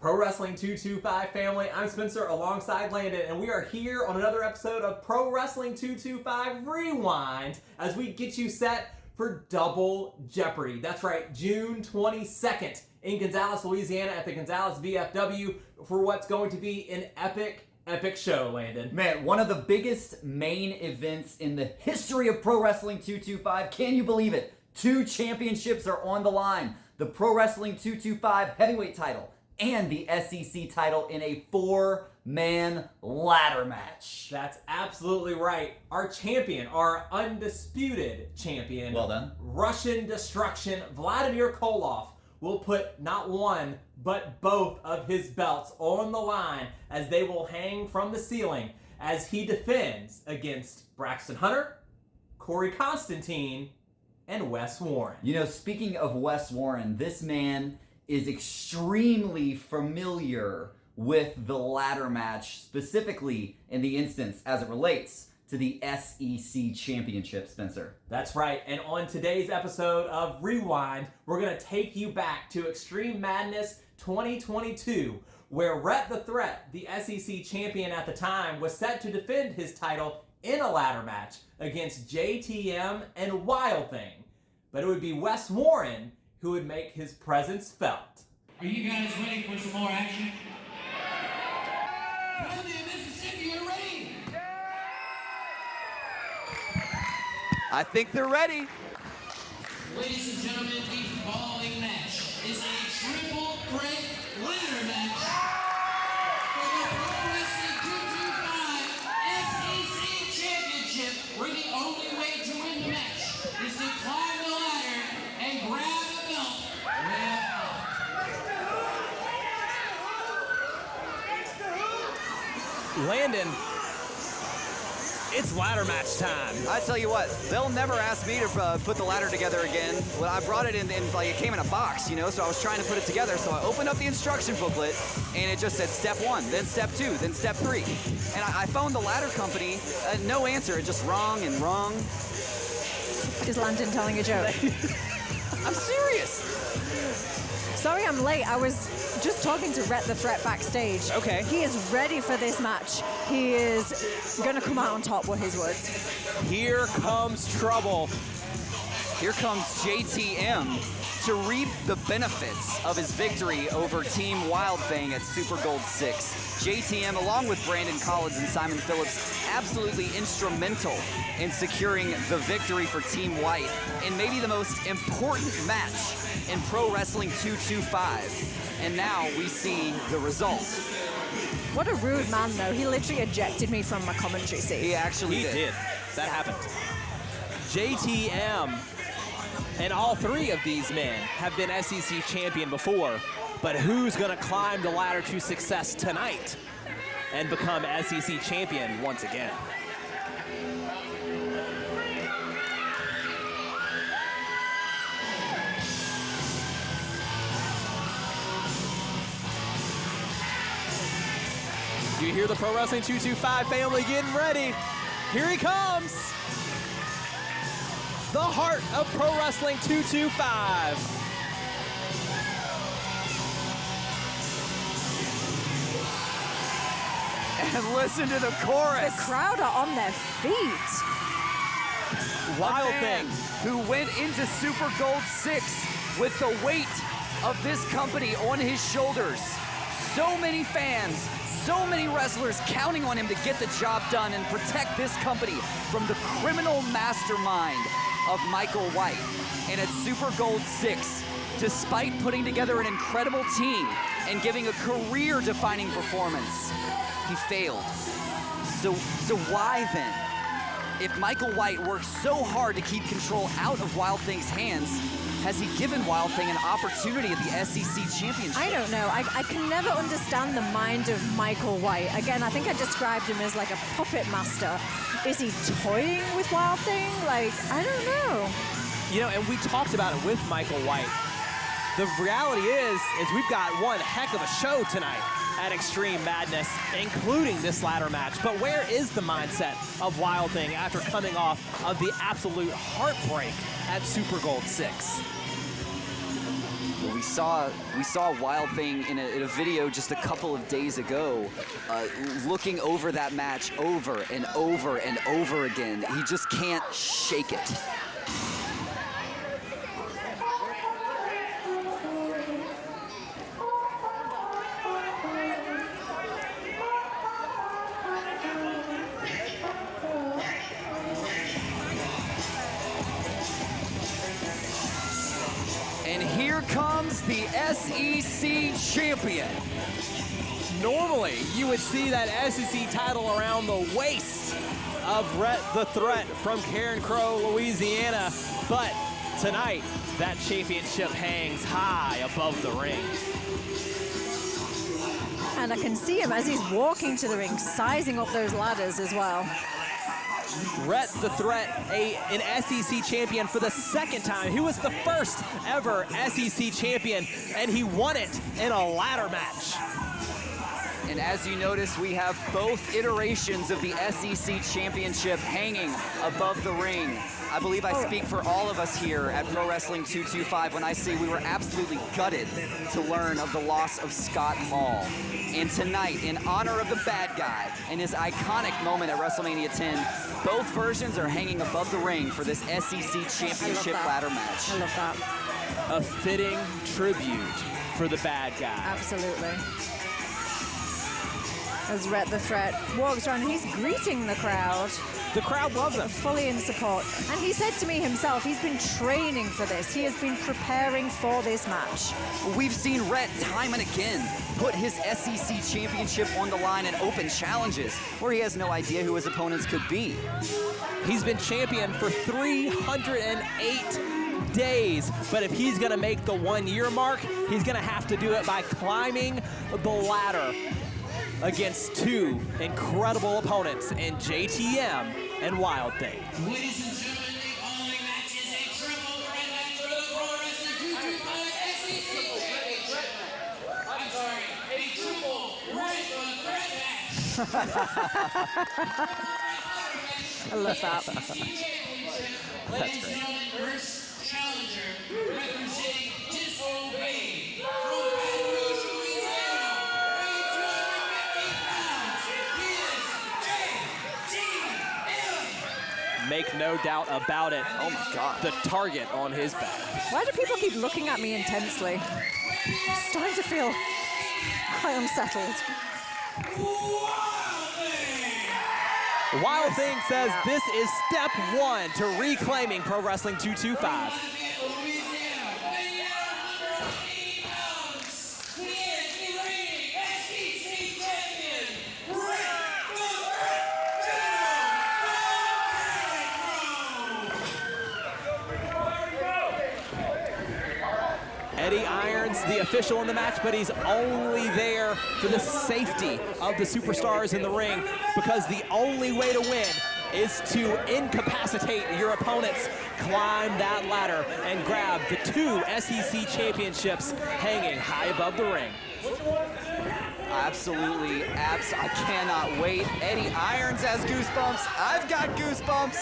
Pro Wrestling 225 family, I'm Spencer alongside Landon, and we are here on another episode of Pro Wrestling 225 Rewind as we get you set for Double Jeopardy. That's right, June 22nd in Gonzales, Louisiana at the Gonzales VFW for what's going to be an epic show, Landon. Man, one of the biggest main events in the history of Pro Wrestling 225. Can you believe it? 2 championships are on the line. The Pro Wrestling 225 heavyweight title and the SEC title in a 4-man ladder match. That's absolutely right. Our champion, our undisputed champion, well done, Russian Destruction, Vladimir Koloff, will put not one, but both of his belts on the line as they will hang from the ceiling as he defends against Braxton Hunter, Corey Constantine, and Wes Warren. You know, speaking of Wes Warren, this man is extremely familiar with the ladder match, specifically in the instance as it relates to the SEC Championship, Spencer. That's right, and on today's episode of Rewind, we're going to take you back to Extreme Madness 2022, where Rhett the Threat, the SEC champion at the time, was set to defend his title in a ladder match against JTM and WildThing. But it would be Wes Warren who would make his presence felt. Are you guys ready for some more action? Columbia, Mississippi, you ready? I think they're ready. Ladies and gentlemen, the following match is a triple threat ladder match for the Pro Wrestling 225 SEC Championship, where the only way to win the match is to climb the ladder and grab a belt way up. Landon, it's ladder match time. I tell you what, they'll never ask me to put the ladder together again. Well, I brought it in like it came in a box, you know, so I was trying to put it together. So I opened up the instruction booklet, and it just said step 1, then step 2, then step 3. And I phoned the ladder company, no answer, it just wrong and wrong. Is Landon telling a joke? I'm serious. Sorry I'm late. I was just talking to Rhett the Threat backstage. Okay. He is ready for this match. He is going to come out on top, were his words. Here comes trouble. Here comes JTM to reap the benefits of his victory over Team WildThing at Super Gold 6. JTM, along with Brandon Collins and Simon Phillips, absolutely instrumental in securing the victory for Team White in maybe the most important match in Pro Wrestling 225. And now we see the result. What a rude man, though. He literally ejected me from my commentary seat. He actually did. That happened. JTM and all 3 of these men have been SEC champion before, but who's going to climb the ladder to success tonight and become SEC champion once again? You hear the Pro Wrestling 225 family getting ready. Here he comes. The heart of Pro Wrestling 225. And listen to the chorus. The crowd are on their feet. WildThing, who went into Super Gold 6 with the weight of this company on his shoulders. So many fans, so many wrestlers counting on him to get the job done and protect this company from the criminal mastermind of Michael White. And at Super Gold 6, despite putting together an incredible team and giving a career-defining performance, he failed. So why then? If Michael White worked so hard to keep control out of WildThing's hands, has he given WildThing an opportunity at the SEC Championship? I don't know. I can never understand the mind of Michael White. Again, I think I described him as like a puppet master. Is he toying with WildThing? Like, I don't know. you know, and we talked about it with Michael White. The reality is we've got one heck of a show tonight at Extreme Madness, including this ladder match. But where is the mindset of WildThing after coming off of the absolute heartbreak at Super Gold 6? We saw WildThing in a video just a couple of days ago, looking over that match over and over and over again. He just can't shake it. And here comes the SEC champion. Normally, you would see that SEC title around the waist of Rhett the Threat from Karen Crow, Louisiana. But tonight, that championship hangs high above the ring. And I can see him as he's walking to the ring, sizing up those ladders as well. Rhett the Threat, an SEC champion for the second time. He was the first ever SEC champion, and he won it in a ladder match. And as you notice, we have both iterations of the SEC championship hanging above the ring. I believe I speak for all of us here at Pro Wrestling 225 when I say we were absolutely gutted to learn of the loss of Scott Hall. And tonight, in honor of the bad guy and his iconic moment at WrestleMania 10, both versions are hanging above the ring for this SEC championship ladder match. I love that. A fitting tribute for the bad guy. Absolutely. As Rhett the Threat walks around and he's greeting the crowd. The crowd loves him. Fully in support. And he said to me himself, he's been training for this. He has been preparing for this match. We've seen Rhett time and again put his SEC championship on the line in open challenges where he has no idea who his opponents could be. He's been champion for 308 days, but if he's gonna make the 1 year mark, he's gonna have to do it by climbing the ladder against two incredible opponents in JTM and WildThing. Ladies and gentlemen, the following match is a triple threat match for the Pro Wrestling 225 SEC Championship. I'm sorry, a triple threat match. I love that. Ladies and gentlemen, first challenger representing Disobey from Louisiana, weighing 250 pounds. He is JTM. Make no doubt about it. Oh my God. The target on his back. Why do people keep looking at me intensely? I'm starting to feel quite unsettled. WildThing says this is step one to reclaiming Pro Wrestling 225. Eddie Irons, the official in the match, but he's only there for the safety of the superstars in the ring, because the only way to win is to incapacitate your opponents, climb that ladder, and grab the two SEC championships hanging high above the ring. Absolutely, I cannot wait. Eddie Irons has goosebumps. I've got goosebumps.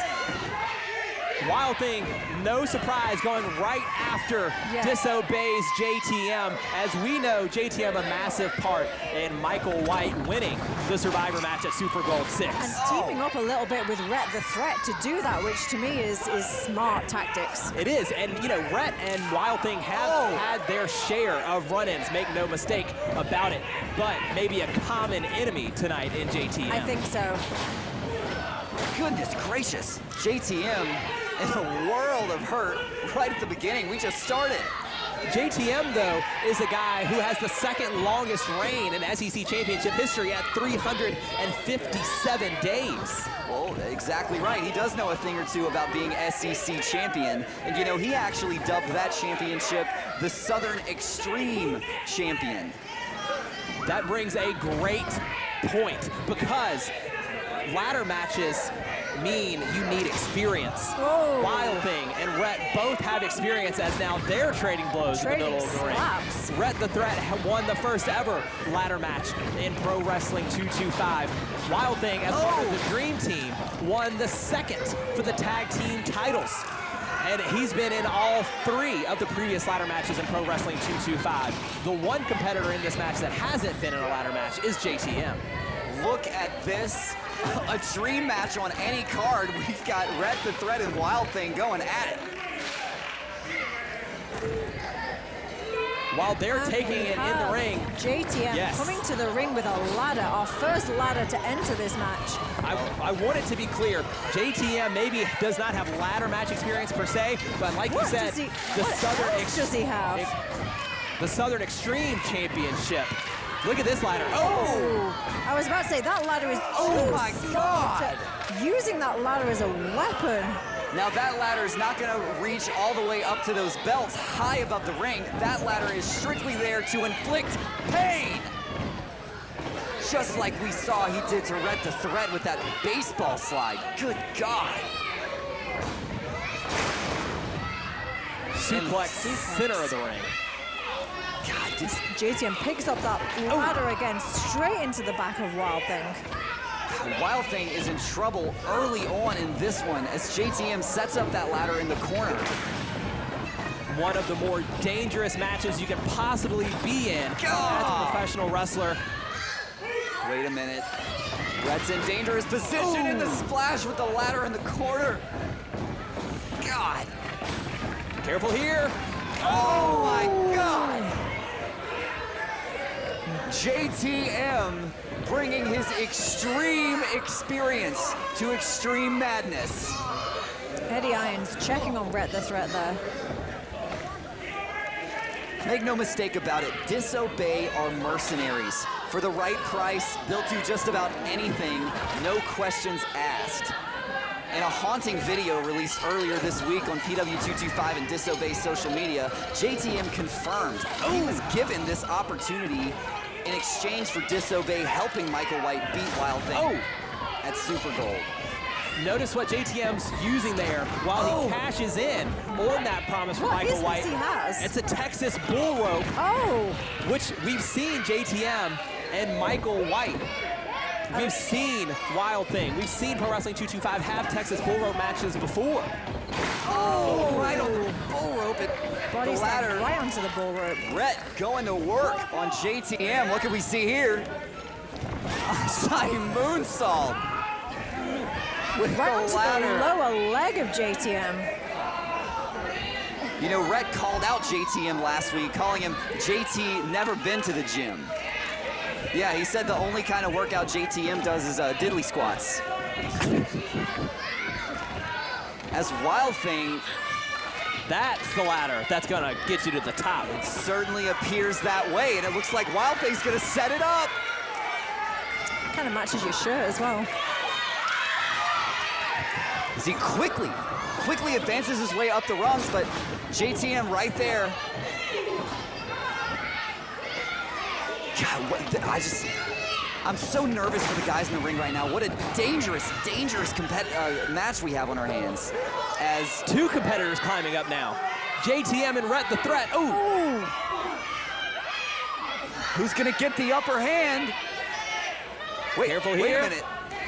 WildThing, no surprise, going right after Disobey's JTM. As we know, JTM a massive part in Michael White winning the Survivor match at Super Gold 6. And teaming up a little bit with Rhett the Threat to do that, which to me is smart tactics. It is, and you know, Rhett and WildThing have had their share of run-ins, make no mistake about it, but maybe a common enemy tonight in JTM. I think so. Goodness gracious. JTM in a world of hurt right at the beginning. We just started. JTM, though, is a guy who has the second longest reign in SEC Championship history at 357 days. Well, exactly right. He does know a thing or two about being SEC champion. And, you know, he actually dubbed that championship the Southern Extreme Champion. That brings a great point, because ladder matches mean you need experience. WildThing and Rhett both have experience, as now they're trading blows in the middle of the ring. Rhett the Threat won the first ever ladder match in Pro Wrestling 225. WildThing, as part of the Dream Team, won the second for the tag team titles. And he's been in all 3 of the previous ladder matches in Pro Wrestling 225. The one competitor in this match that hasn't been in a ladder match is JTM. Look at this. A dream match on any card. We've got Rhett the Threat and WildThing going at it. While they're taking it in the ring. JTM coming to the ring with a ladder, our first ladder to enter this match. I want it to be clear, JTM maybe does not have ladder match experience per se, but like you said, what does he have? The Southern Extreme Championship. Look at this ladder. I was about to say, that ladder is my God. Using that ladder as a weapon. Now that ladder is not gonna reach all the way up to those belts high above the ring. That ladder is strictly there to inflict pain. Just like we saw he did to Rhett the Threat with that baseball slide. Good God. Suplex, center of the ring. God, JTM picks up that ladder again, straight into the back of WildThing. WildThing is in trouble early on in this one as JTM sets up that ladder in the corner. One of the more dangerous matches you can possibly be in as a professional wrestler. Wait a minute. Rhett's in dangerous position in the splash with the ladder in the corner. God. Careful here. Oh my God. JTM bringing his extreme experience to Extreme Madness. Eddie Irons checking on Rhett the Threat there. Make no mistake about it, Disobey are mercenaries. For the right price, they'll do just about anything, no questions asked. In a haunting video released earlier this week on PW225 and Disobey social media, JTM confirmed he was given this opportunity in exchange for Disobey helping Michael White beat WildThing at Super Gold. Notice what JTM's using there while he cashes in on that promise from Michael White. He has? It's a Texas bull rope, which we've seen JTM and Michael White. We've seen WildThing. We've seen Pro Wrestling 225 have Texas bull rope matches before. Right on the bull rope. Body slam right onto the bull rope. Rhett going to work on JTM. What can we see here? Side moonsault. With right the onto ladder. the lower leg of JTM. You know, Rhett called out JTM last week, calling him JT never been to the gym. Yeah, he said the only kind of workout JTM does is diddly squats. As WildThing, that's the ladder that's gonna get you to the top. It certainly appears that way, and it looks like WildThing's gonna set it up. Kind of matches your shirt as well. As he quickly advances his way up the rungs, but JTM right there. God, I'm so nervous for the guys in the ring right now. What a dangerous match we have on our hands. As two competitors climbing up now. JTM and Rhett the Threat. Who's gonna get the upper hand? Careful wait here. a minute.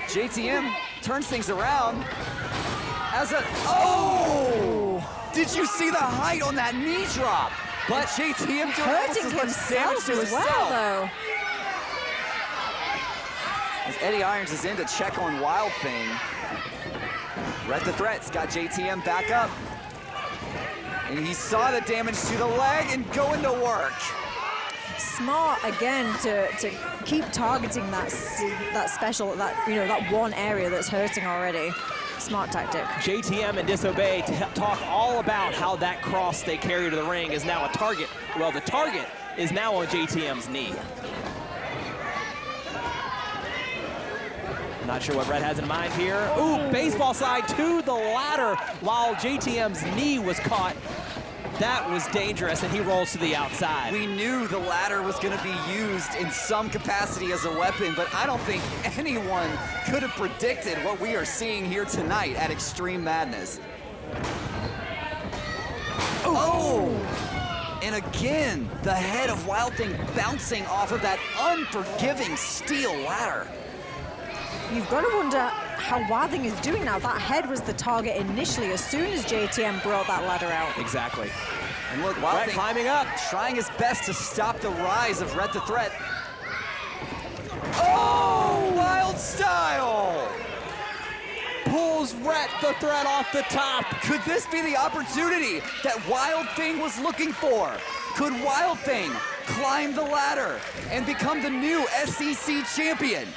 JTM turns things around. As a, did you see the height on that knee drop? But JTM hurting himself as well, though. As Eddie Irons is in to check on WildThing, Rhett the Threat's got JTM back up. And he saw the damage to the leg and going to work. Smart again to keep targeting that special, that one area that's hurting already. Smart tactic. JTM and Disobey talk all about how that cross they carry to the ring is now a target. Well, the target is now on JTM's knee. Not sure what Rhett has in mind here. Baseball slide to the ladder while JTM's knee was caught. That was dangerous, and he rolls to the outside. We knew the ladder was going to be used in some capacity as a weapon, but I don't think anyone could have predicted what we are seeing here tonight at Extreme Madness. And again, the head of WildThing bouncing off of that unforgiving steel ladder. You've got to wonder how WildThing is doing now. That head was the target initially as soon as JTM brought that ladder out. Exactly. And look, Rhett WildThing climbing up. trying his best to stop the rise of Rhett the Threat. Oh, Wild Style! Pulls Rhett the Threat off the top. Could this be the opportunity that WildThing was looking for? Could WildThing climb the ladder and become the new SEC champion?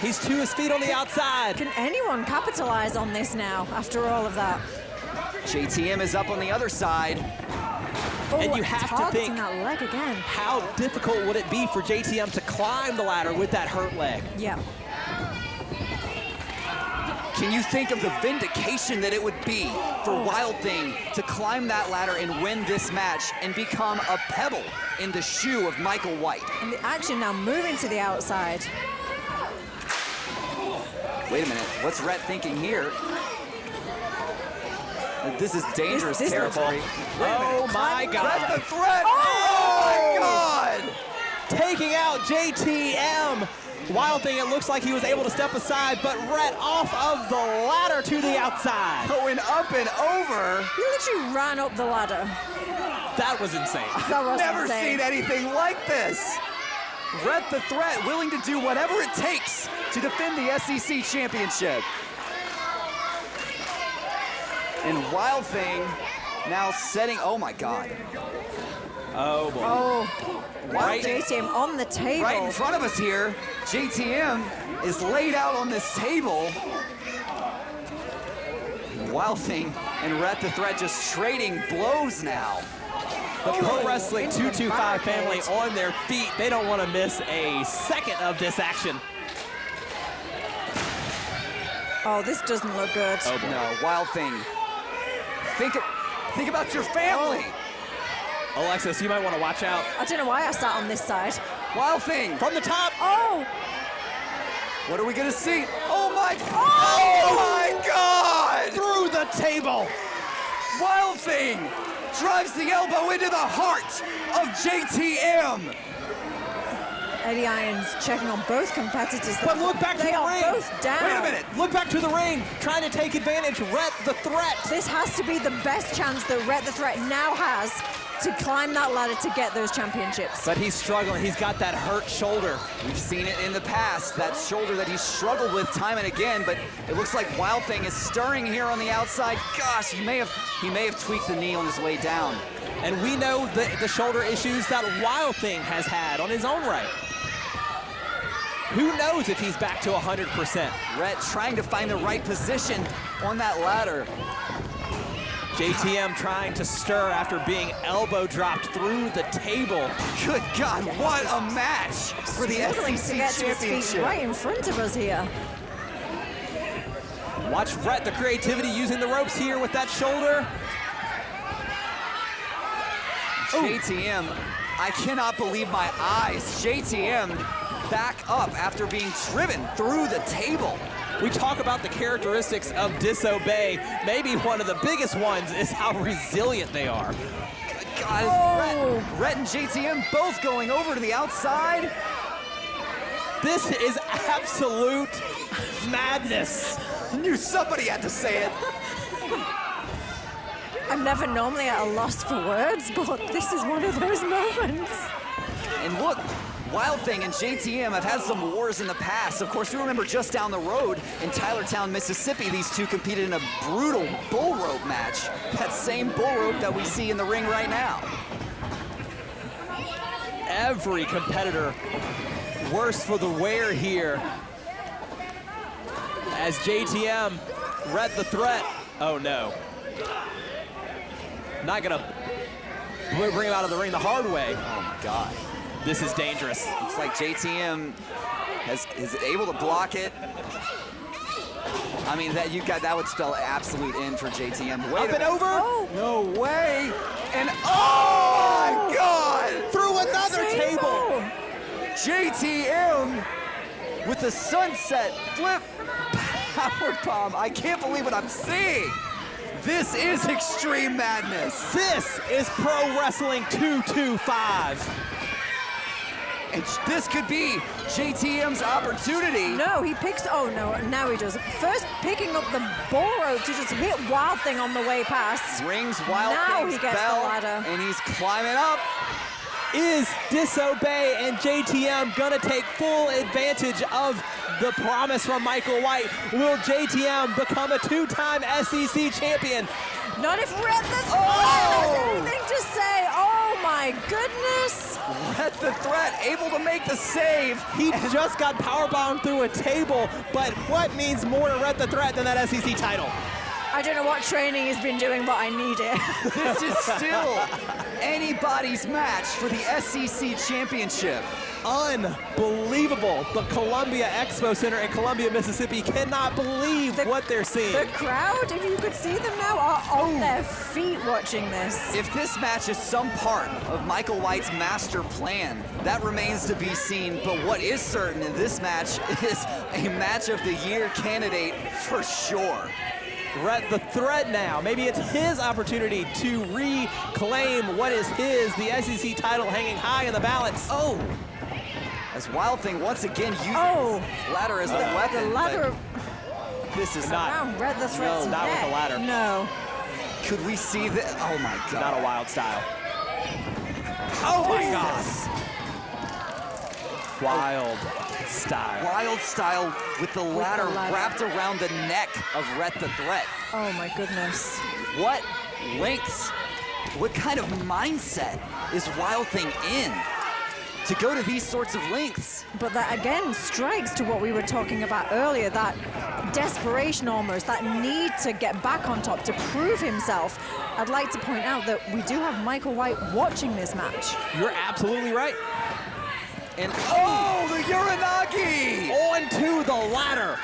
He's to his feet on the outside. Can anyone capitalize on this now after all of that? JTM is up on the other side. And you have to targeting think, that leg again. how difficult would it be for JTM to climb the ladder with that hurt leg? Yeah. Can you think of the vindication that it would be for WildThing to climb that ladder and win this match and become a pebble in the shoe of Michael White? And the action now moving to the outside. Wait a minute, what's Rhett thinking here? This is dangerous This territory. Oh my Rhett God. the Threat! Oh my God! Taking out JTM. WildThing, it looks like he was able to step aside, but Rhett off of the ladder to the outside. Going up and over. He literally ran up the ladder. That was insane. That was Never insane. seen anything like this. Rhett the Threat willing to do whatever it takes to defend the SEC championship. And WildThing now setting, oh my God. Oh boy. Oh, Right, JTM on the table. right in front of us here, JTM is laid out on this table. WildThing and Rhett the Threat just trading blows now. The Pro Wrestling 225 family on their feet. They don't want to miss a second of this action. Oh, this doesn't look good. Oh boy. No, WildThing. Think about your family. Alexis, you might want to watch out. I don't know why I sat on this side. WildThing. From the top. Oh, What are we gonna see? Oh my! Oh my God! Through the table. WildThing drives the elbow into the heart of JTM. Eddie Irons checking on both competitors. But look back to they the are ring. both down. Wait a minute. Look back to the ring, trying to take advantage. Rhett the Threat. This has to be the best chance that Rhett the Threat now has to climb that ladder to get those championships. But he's struggling. He's got that hurt shoulder. We've seen it in the past, that shoulder that he's struggled with time and again, but it looks like WildThing is stirring here on the outside. Gosh, he may have tweaked the knee on his way down. And we know the shoulder issues that WildThing has had on his own right. Who knows if he's back to 100%. Rhett trying to find the right position on that ladder. JTM trying to stir after being elbow dropped through the table. Good God, what a match for the Struggling to SEC get to his feet championship. right in front of us here. Watch Rhett, the creativity using the ropes here with that shoulder. JTM, I cannot believe my eyes. JTM back up after being driven through the table. We talk about the characteristics of Disobey. Maybe one of the biggest ones is how resilient they are. God, Rhett and JTM both going over to the outside. This is absolute madness. I knew somebody had to say it. I'm never normally at a loss for words, but this is one of those moments. And look, WildThing and JTM have had some wars in the past. Of course, we remember just down the road in Tylertown, Mississippi, these two competed in a brutal bull rope match. That same bull rope that we see in the ring right now. Every competitor worse for the wear here. As JTM, Rhett the Threat. Oh no. Not gonna bring him out of the ring the hard way. Oh my God. This is dangerous. Looks like JTM is able to block it. I mean, that would spell absolute end for JTM. Wait Up and over. Oh, No way. And oh my God! Through another table. JTM with the sunset flip power bomb. I can't believe what I'm seeing. This is extreme madness. This is Pro Wrestling 225. And this could be JTM's opportunity. No, he picks, oh no, now he does. First picking up the bull rope to just hit WildThing on the way past. Rings Now WildThing's he gets bell, the ladder. and he's climbing up. Is Disobey and JTM gonna take full advantage of the promise from Michael White? Will JTM become a 2-time SEC champion? Not if Rhett the Threat has anything to say. Oh my goodness. Rhett the Threat able to make the save. He just got powerbombed through a table, but what means more to Rhett the Threat than that SEC title? I don't know what training he's been doing, but I need it. This is still anybody's match for the SEC championship. Unbelievable. The Columbia Expo Center in Columbia, Mississippi cannot believe what they're seeing. The crowd, if you could see them now, are on their feet watching this. If this match is some part of Michael White's master plan, that remains to be seen. But what is certain in this match is a match of the year candidate for sure. Rhett the Threat now. Maybe it's his opportunity to reclaim what is his, the SEC title hanging high in the balance. Oh! As WildThing once again uses ladder as a weapon. The ladder This is Not- around Rhett the Threat's not with neck. the ladder. No. Could we see that? Oh my God. Not a wild style. Oh my God. Wild style. Wild style with the ladder ladder. wrapped around the neck of Rhett the Threat. Oh my goodness. What lengths, what kind of mindset is WildThing in to go to these sorts of lengths? But that again strikes to what we were talking about earlier, that desperation almost, that need to get back on top, to prove himself. I'd like to point out that we do have Michael White watching this match. You're absolutely right. And oh, the Uranagi! Onto the ladder.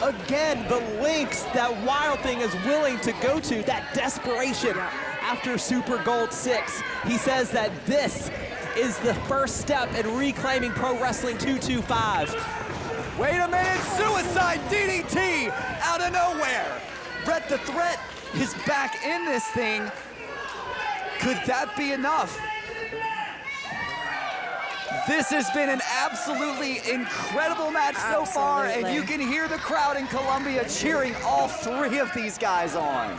Again, the lengths that WildThing is willing to go to, that desperation after Super Gold 6. He says that this is the first step in reclaiming Pro Wrestling 225. Wait a minute, suicide DDT out of nowhere. Rhett the Threat is back in this thing. Could that be enough? This has been an absolutely incredible match so far, and you can hear the crowd in Columbia cheering all three of these guys on.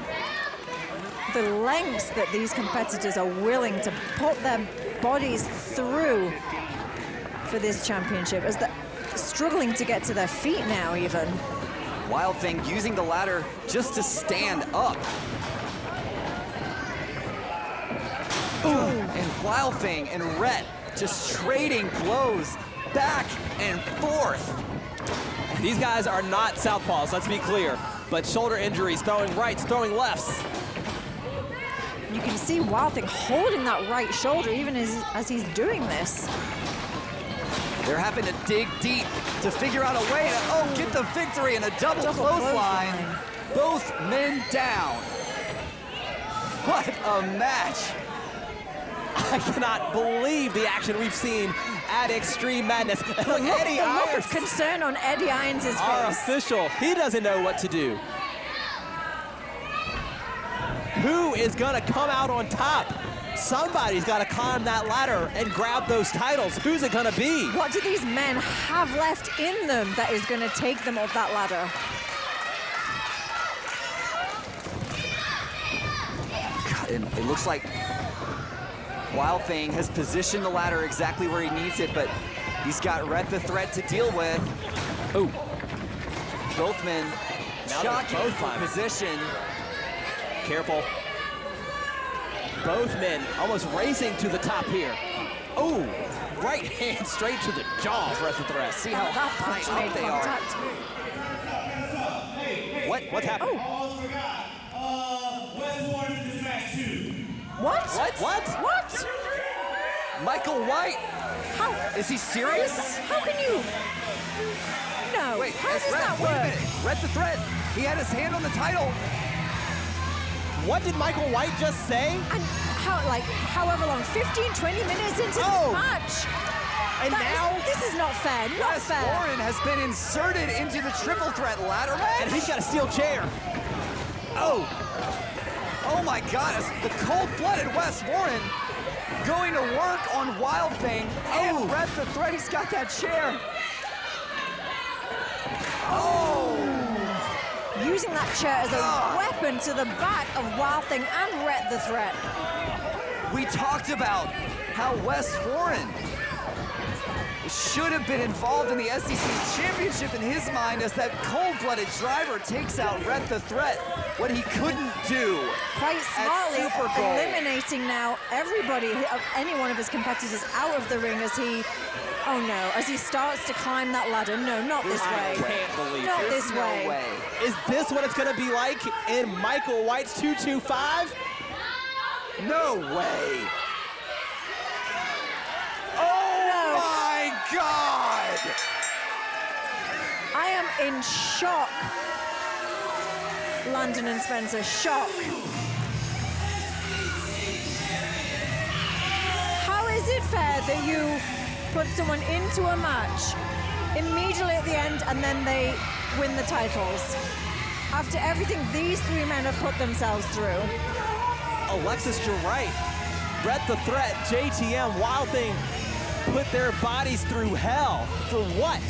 The lengths that these competitors are willing to put their bodies through for this championship, as they're struggling to get to their feet now even. WildThing using the ladder just to stand up. Ooh. And WildThing and Rhett just trading blows back and forth. These guys are not southpaws, let's be clear, but shoulder injuries, throwing rights, throwing lefts. You can see WildThing holding that right shoulder even as he's doing this. They're having to dig deep to figure out a way to, get the victory in a double clothesline. Both men down. What a match. I cannot believe the action we've seen at Extreme Madness. Look, Eddie The look Irons, of concern on Eddie Irons' our face. official, he doesn't know what to do. Who is gonna come out on top? Somebody's gotta climb that ladder and grab those titles. Who's it gonna be? What do these men have left in them that is going to take them up that ladder? God, it looks like WildThing has positioned the ladder exactly where he needs it, but he's got Rhett the Threat to deal with. Ooh. Both men Now they're jockeying both for climbing. position. Careful. Both men almost racing to the top here. Oh, right hand straight to the jaw of Rhett the Threat. See how That punch high made up they are. contact. What's happening? Almost forgot. West Warren is this match too. What? What? Michael White, How? is he serious? How can you? No. Wait, How it's does Rhett, that wait a work? minute. Rhett the Threat, he had his hand on the title. What did Michael White just say? And how, like, however long, 15, 20 minutes into this match? And now, This is not fair, not Wes fair. Warren has been inserted into the triple threat ladder match. and he's got a steel chair. Oh my God, it's the cold-blooded Wes Warren going to work on WildThing and Rhett the Threat. He's got that chair. Using that chair as a weapon to the back of WildThing and Rhett the Threat. We talked about how Wes Warren should have been involved in the SEC Championship in his mind as that cold-blooded driver takes out Rhett the Threat, what he couldn't do. Quite smartly Super Bowl. eliminating now everybody, any one of his competitors out of the ring as he, oh no, as he starts to climb that ladder. No, not this way. I can't believe Not this. this No way. way. Is this what it's going to be like in Michael White's 225? No way. No. My God! I am in shock. Landon and Spencer, shock. How is it fair that you put someone into a match immediately at the end and then they win the titles? After everything these three men have put themselves through. Alexis, you're right. Rhett the Threat, JTM, WildThing put their bodies through hell. For what?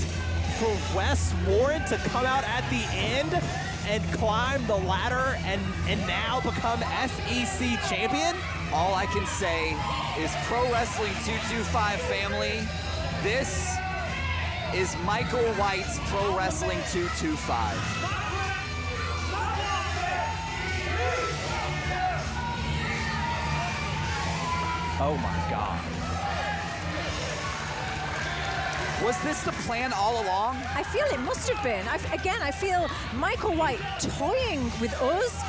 For Wes Warren to come out at the end and climb the ladder and now become SEC champion? All I can say is Pro Wrestling 225 family, this is Michael White's Pro Wrestling 225. Oh my God. Was this the plan all along? I feel it must have been. I feel Michael White toying with us,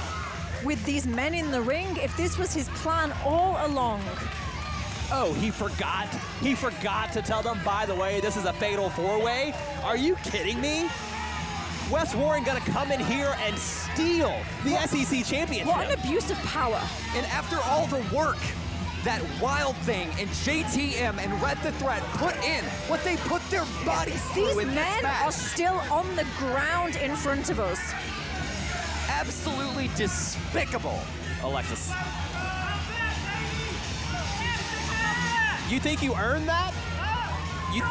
with these men in the ring, if this was his plan all along. Oh, he forgot. He forgot to tell them, by the way, this is a fatal four-way. Are you kidding me? Wes Warren gonna come in here and steal the SEC championship. What an abuse of power. And after all the work that WildThing and JTM and Rhett the Threat put in, what they put their bodies through These in this men match, are still on the ground in front of us. absolutely despicable. Alexis. You think you earned that? You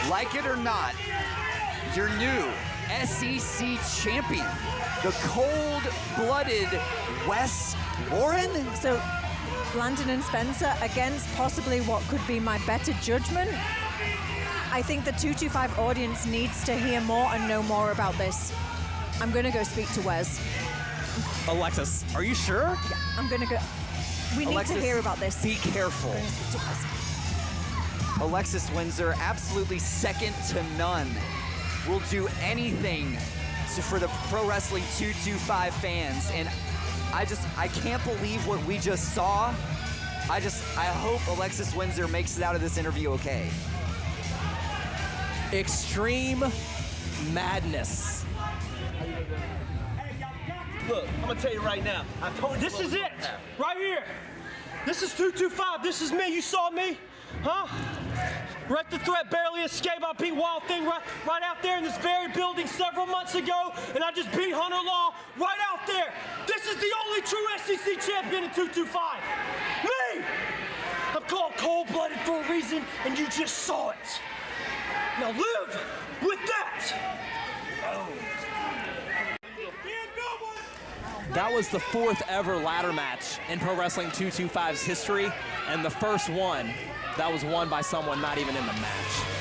Like it or not, your new SEC champion, the cold-blooded Wes Warren. So, Landon and Spencer against possibly what could be my better judgment. I think the 225 audience needs to hear more and know more about this. I'm gonna go speak to Wes. Alexis, are you sure? Yeah, I'm gonna go. We need Alexis, to hear about this. Be careful. I'm gonna speak to Wes. Alexis Windsor, absolutely second to none, will do anything for the Pro Wrestling 225 fans. And I can't believe what we just saw. I hope Alexis Windsor makes it out of this interview okay. Extreme madness. Look, I'm gonna tell you right now. I told you this is it, right here. This is 225. This is me. You saw me, huh? Rhett the Threat barely escaped. I beat WildThing right out there in this very building several months ago, and I just beat Hunter Law right out there. This is the only true SEC champion in 225. Me! I'm called cold-blooded for a reason, and you just saw it. Now live with that. That was the fourth ever ladder match in Pro Wrestling 225's history, and the first one that was won by someone not even in the match.